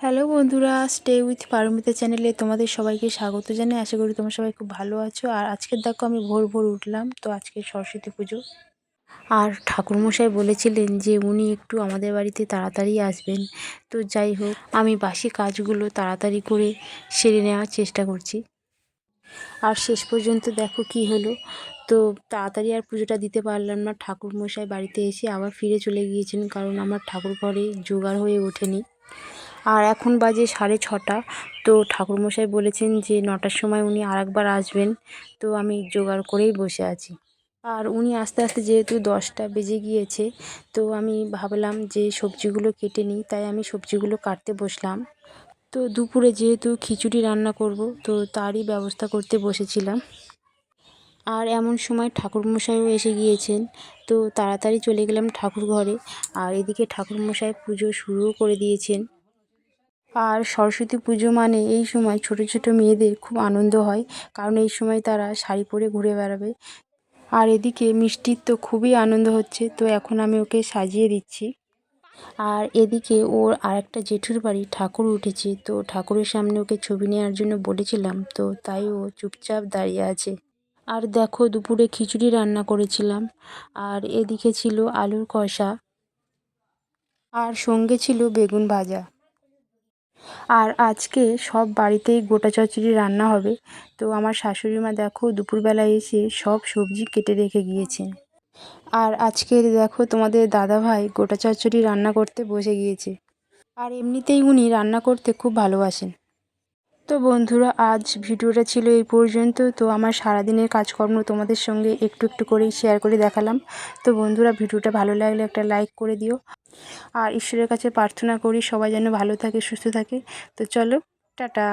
Hello বন্ধুরা, stay with Paromita চ্যানেলে তোমাদের সবাইকে স্বাগত জানাই। আশা করি তোমরা সবাই খুব ভালো আছো। আর আজকের দেখো আমি ভোর ভোর উঠলাম, তো আজকে সরস্বতী পুজো। আর ঠাকুরমশাই বলেছিলেন যে উনি একটু আমাদের বাড়িতে তাড়াতাড়ি আসবেন। তো যাই হোক, আমি বাসি কাজগুলো তাড়াতাড়ি করে সেরে নেওয়ার চেষ্টা করছি। আর শেষ পর্যন্ত দেখো কি হলো। তো তাড়াতাড়ি আর পুজোটা দিতে পারলাম না। ঠাকুরমশাই বাড়িতে এসে আবার ফিরে চলে গিয়েছেন, কারণ আমার ঠাকুর ঘরে জোগাড় হয়ে ওঠেনি। আর এখন বাজে 6:30। তো ঠাকুরমশাই বলেছেন যে 9টার সময় উনি আরেকবার আসবেন। তো আমি জোগাড় করেই বসে আছি। আর উনি আস্তে আস্তে যেহেতু 10টা বেজে গিয়েছে, তো আমি ভাবলাম যে সবজিগুলো কেটে নিই, তাই আমি সবজিগুলো কাটতে বসলাম। তো দুপুরে যেহেতু খিচুড়ি রান্না করব, তো তারই ব্যবস্থা করতে বসেছিলাম। আর এমন সময় ঠাকুরমশাইও এসে গিয়েছেন। তো তাড়াতাড়ি চলে গেলাম ঠাকুর ঘরে। আর এদিকে ঠাকুরমশাই পুজো শুরুও করে দিয়েছেন। আর সরস্বতী পুজো মানে এই সময় ছোট ছোট মেয়েদের খুব আনন্দ হয়, কারণ এই সময় তারা শাড়ি পরে ঘুরে বেড়াবে। আর এদিকে মিষ্টির তো খুবই আনন্দ হচ্ছে, তো এখন আমি ওকে সাজিয়ে দিচ্ছি। আর এদিকে ওর আরেকটা জেঠুর বাড়ি ঠাকুর উঠেছে, তো ঠাকুরের সামনে ওকে ছবি নেওয়ার জন্য বলেছিলাম, তো তাই ও চুপচাপ দাঁড়িয়ে আছে। আর দেখো দুপুরে খিচুড়ি রান্না করেছিলাম। আর এদিকে ছিল আলুর কষা, আর সঙ্গে ছিল বেগুন ভাজা। আর আজকে সব বাড়িতেই গোটা চচ্চড়ি রান্না হবে। তো আমার শাশুড়ি মা দেখো দুপুরবেলায় এসে সব সবজি কেটে রেখে গিয়েছেন। আর আজকে দেখো তোমাদের দাদাভাই গোটা চচ্চড়ি রান্না করতে বসে গিয়েছে। আর এমনিতেই উনি রান্না করতে খুব ভালোবাসেন। তো বন্ধুরা, আজ ভিডিওটা ছিল এই পর্যন্ত। তো আমার সারাদিনের কাজকর্ম তোমাদের সঙ্গে একটু একটু করেই শেয়ার করে দেখালাম। তো বন্ধুরা, ভিডিওটা ভালো লাগলে একটা লাইক করে দিও। আর ঈশ্বরের কাছে প্রার্থনা করি সবাই যেন ভালো থাকে, সুস্থ থাকে। তো চলো, টাটা।